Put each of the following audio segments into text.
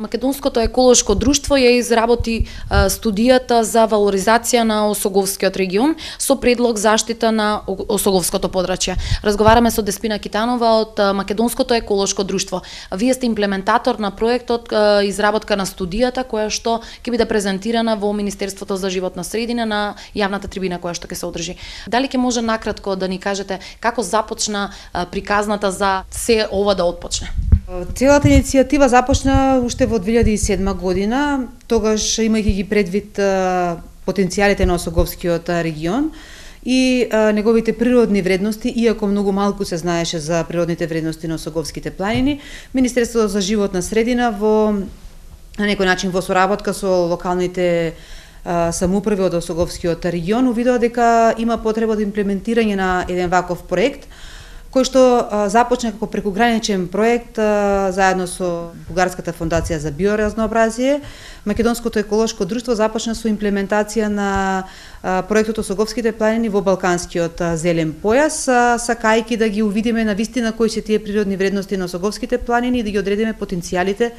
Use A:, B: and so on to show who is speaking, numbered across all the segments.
A: Македонското еколошко друштво ја изработи студијата за валоризација на Осоговскиот регион со предлог заштита на Осоговското подрачје. Разговараме со Деспина Китанова од Македонското еколошко друштво. Вие сте имплементатор на проектот изработка на студијата која што ќе биде презентирана во Министерството за животна средина на јавната трибина која што ќе се одржи. Дали ќе може накратко да ни кажете како започна приказната за се ова да отпочне?
B: Целата иницијатива започна уште во 2007 година, тогаш имајќи ги предвид потенцијалите на Осоговскиот регион и неговите природни вредности, иако многу малку се знаеше за природните вредности на Осоговските планини, Министерството за животна средина на некој начин во соработка со локалните самоуправи од Осоговскиот регион увидува дека има потреба од имплементирање на еден ваков проект, кој што започна како прекуграничен проект заедно со Бугарската фондација за биоразнообразие. Македонското еколошко друштво започна со имплементација на проектот Осоговските планини во Балканскиот зелен појас, сакајќи да ги увидиме на вистина кои се тие природни вредности на Осоговските планини и да ги одредиме потенцијалите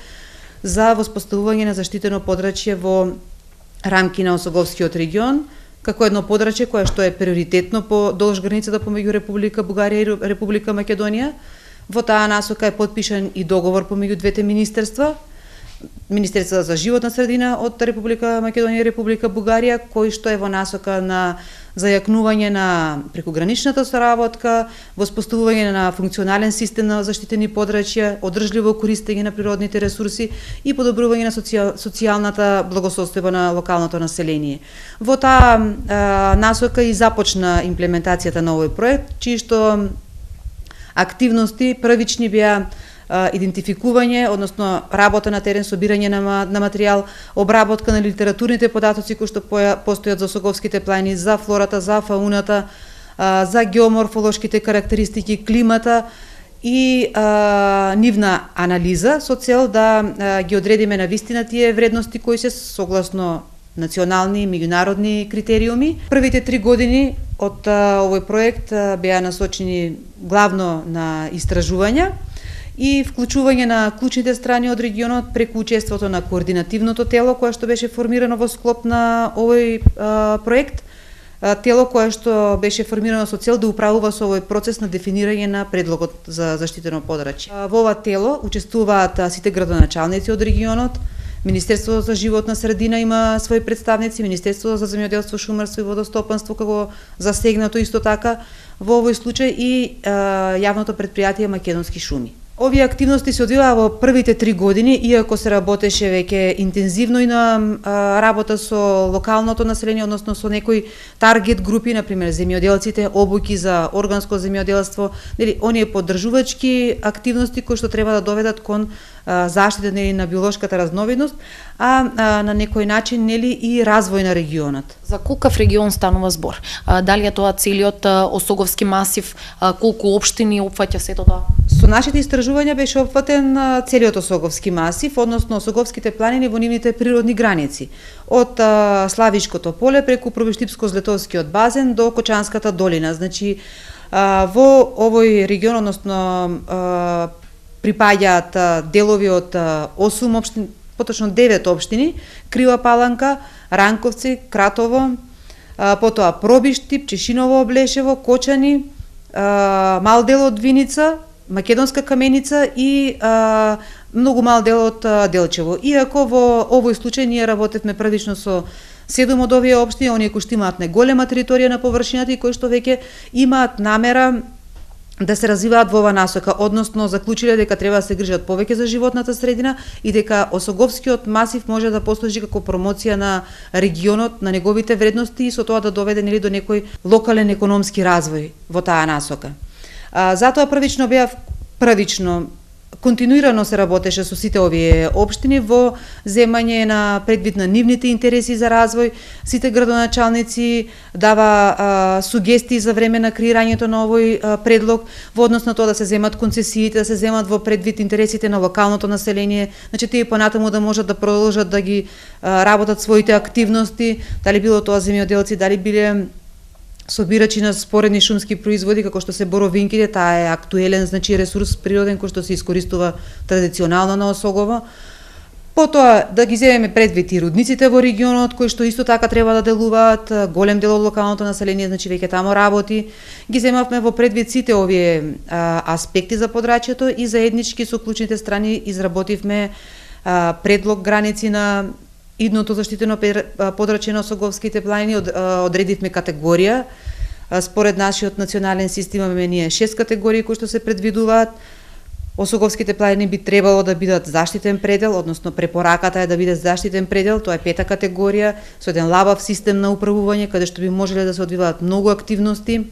B: за воспоставување на заштитено подрачје во рамки на Осоговскиот регион, како едно подрачје кое што е приоритетно по долж границата помеѓу Република Бугарија и Република Македонија. Во таа насока е подпишан и договор помеѓу двете министерства, Министерството за животна средина од Република Македонија и Република Бугарија, кој што е во насока на зајакнување на прекуграничната соработка, воспоставување на функционален систем на заштитени подрачја, одржливо користење на природните ресурси и подобрување на социјалната благосостојба на локалното население. Во таа насока и започна имплементацијата на овој проект, чии што активности првични беа идентификување, односно работа на терен, собирање на материјал, обработка на литературните податоци кои што постојат за Осоговските планини, за флората, за фауната, за геоморфолошките карактеристики, климата и нивна анализа со цел да ги одредиме на вистина тие вредности кои се согласно национални и меѓународни критериуми. Првите 3 години од овој проект беа насочени главно на истражувања и вклучување на клучните страни од регионот преку учеството на координативното тело кое што беше формирано во склоп на овој проект, тело кое што беше формирано со цел да управува со овој процес на дефинирање на предлогот за заштитено подрачје. Во ова тело учествуваат сите градоначалници од регионот, Министерството за животна средина има своји представници, Министерството за земјоделство, шумарство и водостопанство како засегнато исто така во овој случај и јавното претпријатие Македонски шуми. Овие активности се одвиваа во првите 3 години, иако се работеше веќе интензивно и на работа со локалното население, односно со некои таргет групи, например земјоделците, обуки за органско земјоделство, нели оние поддржувачки активности кои што треба да доведат кон заштита на биолошката разновидност, а на некој начин нели и развој на регионот.
A: За колкав регион станува збор? Дали е тоа целиот Осоговски масив, колку општини опфаќа сето тоа?
B: Со нашите истражувања беше опфатен целиот Осоговски масив, односно Осоговските планини во нивните природни граници, од Славишкото поле преку Провиштипско-Злетовскиот базен до Кочанската долина. Значи во овој регион, односно припаѓаат делови од 8 општини, поточно 9 општини: Крива Паланка, Ранковци, Кратово, потоа Пробиштип, Чешиново, Облешево, Кочани, мал дел од Виница, Македонска Каменица и многу мал дел од Делчево. Иако во овој случај ние работевме првично со 7 од овие општини, оние кои што имаат најголема територија на површината и кои што веќе имаат намера да се развиваат во ова насока, односно заклучиле дека треба да се грижат повеќе за животната средина и дека Осоговскиот масив може да послужи како промоција на регионот, на неговите вредности и со тоа да доведе нели до некој локален економски развој во таа насока. Затоа првично континуирано се работеше со сите овие општини во земање на предвид на нивните интереси за развој. Сите градоначалници дава сугестии за време на креирањето на овој предлог во однос на тоа да се земат концесиите, да се земат во предвид интересите на локалното население, значи тие понатаму да можат да продолжат да ги работат своите активности, дали било тоа земјоделци, дали биле собирачи на споредни шумски производи, како што се боровинките, таа е актуелен, значи ресурс природен кој што се искористува традиционално на Осогово. Потоа да ги земеме предвид и рудниците во регионот кои што исто така треба да делуваат, голем дел од локалното население значи веќе тамо работи. Ги земавме во предвид сите овие аспекти за подрачјето и заеднички со клучните страни изработивме предлог граници на идното заштитено подрачје на Осоговските планини, одредивме категорија. Според нашиот национален систем имаме ние 6 категории кои што се предвидуваат. Осоговските планини би требало да бидат заштитен предел, односно препораката е да биде заштитен предел, тоа е 5 категорија, со еден лабав систем на управување, каде што би можеле да се одвиваат многу активности.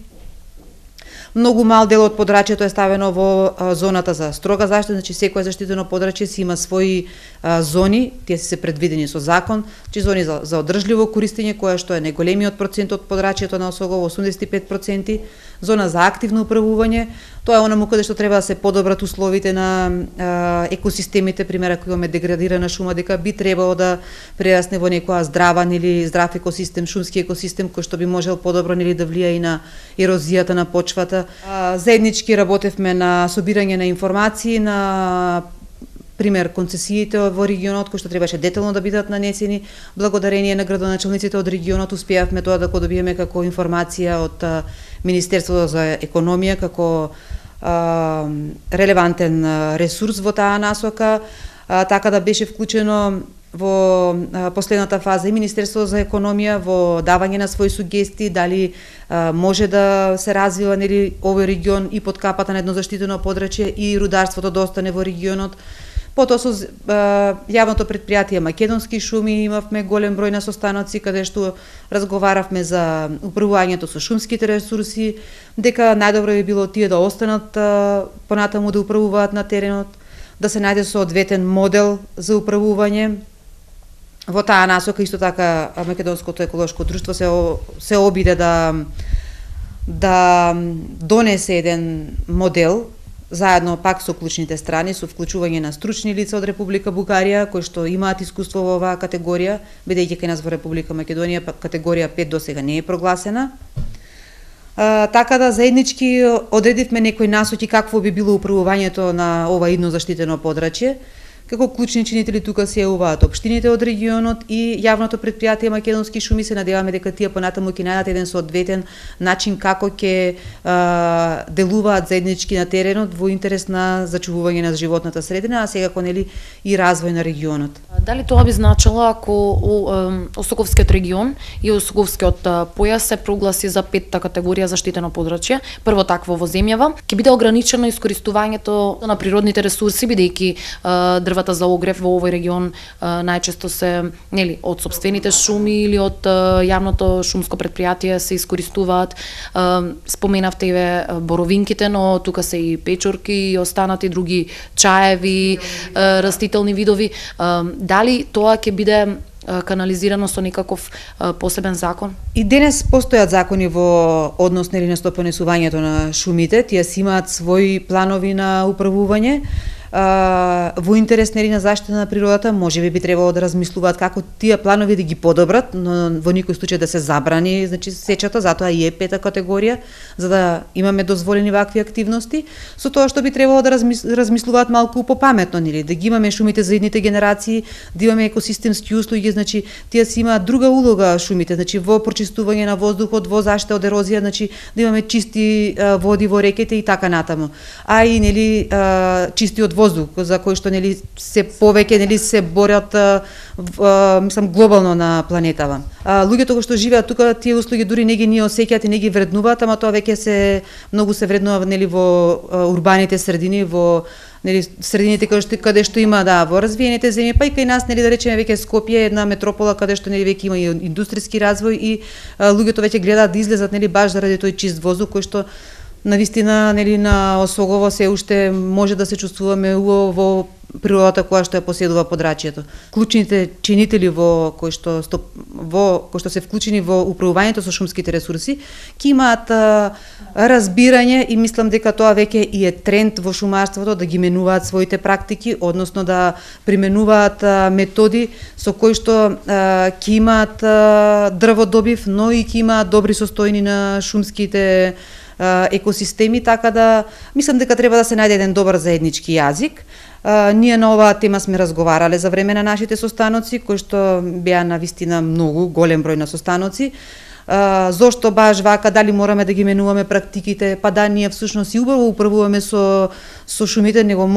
B: Многу мал дел од подрачјето е ставено во зоната за строга заштита, значи секое заштитено подрачје си има своји зони, тие се предвидени со закон, значи зони за одржливо користење, која што е најголемиот процент од подрачјето на Осогово, 85%, зона за активно управување, тоа е онаму каде што треба да се подобрат условите на екосистемите, пример ако имаме деградирана шума, дека би требало да прерасне во некоја здрава или здрав екосистем, шумски екосистем кој што би можел подобро нели да влијае и на ерозијата на почвата. Заеднички работевме на собирање на информации, на пример концесиите во регионот кои што требаше детално да бидат нанесени. Благодарение на градоначалниците од регионот успеавме тоа да го добиеме како информација од Министерството за економија како релевантен ресурс во таа насока, така да беше вклучено во последната фаза и Министерството за економија во давање на своји сугестии дали може да се развива нели овој регион и под капата на едно заштитено подрачје и рударството да остане во регионот. Потоа со јавното предпријатие Македонски шуми имавме голем број на состаноци каде што разговаравме за управувањето со шумските ресурси, дека најдобро би било тие да останат понатаму да управуваат на теренот, да се најде соодветен модел за управување. Во таа насока исто така Македонското еколошко друштво се обиде да донесе еден модел заедно пак со клучните страни, со вклучување на стручни лица од Република Бугарија, кои што имаат искуство во оваа категорија, бидејќи кај нас во Република Македонија категорија 5 досега не е прогласена. Така да заеднички одредивме некои насоки какво би било управувањето на ова идно заштитено подрачје. Како клучни чинители тука се јавуваат општините од регионот и јавното предпријатие Македонски шуми. Се надеваме дека тие понатаму ќе најдат еден соодветен начин како ќе делуваат заеднички на теренот во интерес на зачувување на животната средина, а секако нели и развој на регионот.
A: Дали тоа би значило ако Осоговскиот регион и Осоговскиот појас се прогласи за 5-та категорија заштитено подрачје, прво такво во земјава, ќе биде ограничено искористувањето на природните ресурси, бидејќи дрвата за огрев во овој регион најчесто се нели од сопствените шуми или од јавното шумско предпријатие се искористуваат. Споменавте и боровинките, но тука се и печорки и останати други чаеви, растителни видови. Дали тоа ќе биде канализирано со некаков посебен закон? И
B: денес постојат закони во однос нели на стопанесувањето на шумите, тие си имаат своји планови на управување. Во интерес нели на заштита на природата, можеби би требало да размислуваат како тие планови да ги подобрат, но во никој случај да се забрани, значи сечата, затоа и е 5-та категорија, за да имаме дозволени вакви активности, со тоа што би требало да размислуваат малку попаметно, нели, да ги имаме шумите за идните генерации, да имаме екосистемски услуги, значи тие си имаат друга улога шумите, значи во прочистување на воздухот, во заштита од ерозија, значи да имаме чисти води во реките и така натаму. А и нели чистиот воздух за кој што нели се повеќе нели се борат мислам глобално на планетава. Луѓето кои што живеат тука тие услуги дури не ги ни осеќаат и не ги вреднуваат, ама тоа веќе се многу се вреднува нели во урбаните средини, во нели средините каде што има во развиените земји, па и кај нас нели да речеме веќе Скопје е една метропола каде што нели веќе има и индустријски развој и луѓето веќе гледаат да излезат нели баш заради тој чист воздух кој што навистина нели на Осогово се уште може да се чувствуваме во природата која што ја поседува подрачјето. Клучните чинители кои што се вклучени во управувањето со шумските ресурси ќе имаат разбирање и мислам дека тоа веќе и е тренд во шумарството да ги менуваат своите практики, односно да применуваат методи со кои што ќе имаат дрводобив, но и ќе имаат добри состојни на шумските екосистеми, така да мислам дека треба да се најде еден добар заеднички јазик. Ние на оваа тема сме разговарале за време на нашите состаноци, кои што беа на вистина многу голем број на состаноци. Зошто баш вака, дали мораме да ги менуваме практиките, па да, ние всушност и убаво управуваме со шумите, него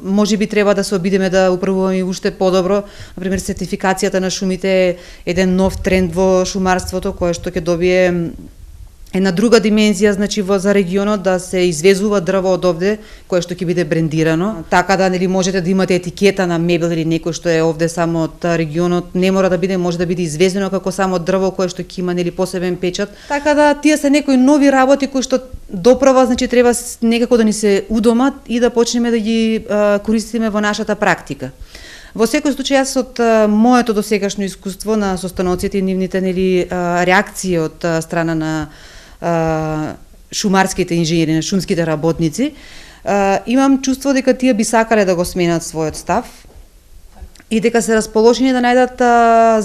B: можеби треба да се обидеме да управуваме уште подобро. Например, сертификацијата на шумите е еден нов тренд во шумарството, кој што ќе добие една друга димензија, значи за регионот, да се извезува дрво од овде, кое што ќе биде брендирано. Така да, нели, можете да имате етикета на мебел или некој што е овде само од регионот, не мора да биде, може да биде извезено како само дрво кое што ќе има, нели, посебен печат. Така да, тие се некои нови работи кои што доправа, значи треба некако да ни се удомат и да почнеме да ги користиме во нашата практика. Во секој случај, јас од моето досегашно искуство на состаноците и нивните, нели, реакции од страна на шумарските инженери, на шумските работници, имам чувство дека тие би сакале да го сменат својот став и дека се расположени да најдат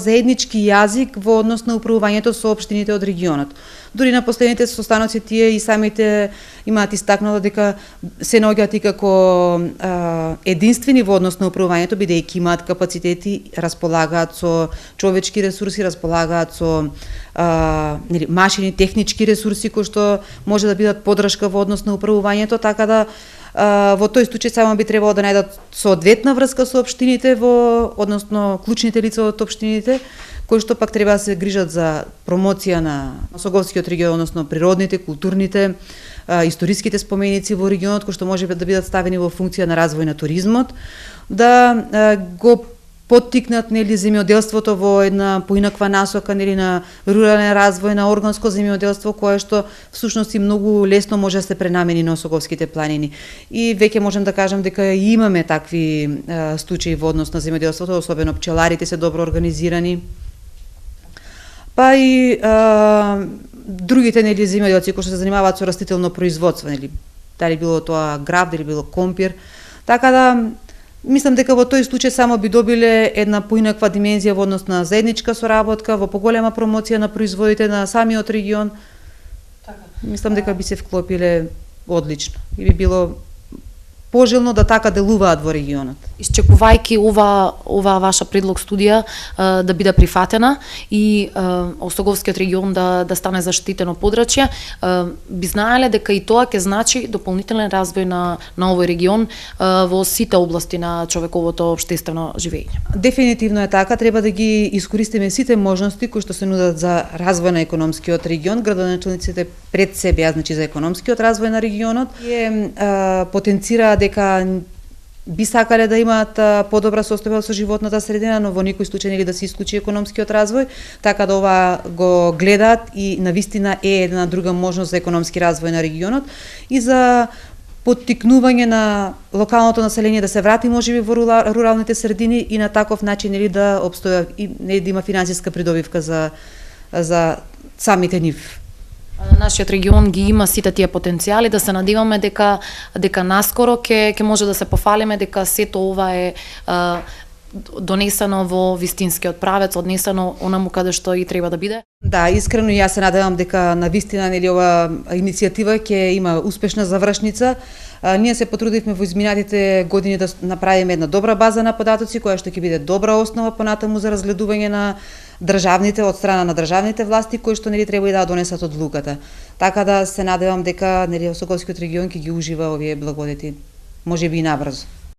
B: заеднички јазик во однос на управувањето со општините од регионот. Дури на последните состаноци тие и самите имаат истакнато дека се наоѓаат и како единствени во однос на управувањето, бидејќи имаат капацитети, располагаат со човечки ресурси, располагаат со нели, машини, технички ресурси кои што може да бидат поддршка во однос на управувањето, така да во тој случај само би требало да најдат соодветна врска со општините, односно клучните лица од општините, кои што пак треба да се грижат за промоција на Соговскиот регион, односно природните, културните, историските споменици во регионот, кои што може да бидат ставени во функција на развој на туризмот, да го поттикнат, нели, земјоделството во една поинаква насока, нели, на рурален развој, на органско земјоделство, кое што всушност и многу лесно може да се пренамени на Осоговските планини. И веќе можем да кажам дека имаме такви случаи во однос на земјоделството, особено пчеларите се добро организирани. Па и другите, нели, земјоделци кои што се занимаваат со растително производство, нели, дали било тоа граб, дали било компир. Така да мислам дека во тој случај само би добиле една поинаква димензија во однос на заедничка соработка, во поголема промоција на производите на самиот регион. Така. Мислам дека би се вклопиле одлично и би било пожелно да така делуваат во регионот.
A: Исчекувајќи ова ваша предлог студија да биде прифатена и Осоговскиот регион да стане заштитено подрачје, би знаеле дека и тоа ќе значи дополнителен развој на овој регион во сите области на човековото општествено живење.
B: Дефинитивно е така, треба да ги искористиме сите можности кои што се нудат за развој на економскиот регион. Градоначалниците пред се беа, значи, за економскиот развој на регионот и потенцира дека би сакале да имаат подобра состојба со животната средина, но во некој случај, нели, да се исклучи економскиот развој, така да ова го гледаат и навистина е една друга можност за економски развој на регионот и за поттикнување на локалното население да се врати можеби во руралните средини и на таков начин, нели, да опстоја и да има финансиска придобивка за самите нив.
A: Нашиот регион ги има сите тие потенцијали, да се надеваме дека наскоро ќе може да се пофалиме дека сето ова е донесено во вистинскиот правец, однесено онаму каде што и треба да биде.
B: Да, искрено јас се надевам дека навистина, нели, ова иницијатива ќе има успешна завршница. Ние се потрудивме во изминатите години да направиме една добра база на податоци, која што ќе биде добра основа понатаму за разгледување на државните, од страна на државните власти, кои што, нели, треба и да донесат одлуката. Така да се надевам дека, нели, Осоговскиот регион ќе ги ужива овие благодети, можеби и набрзо.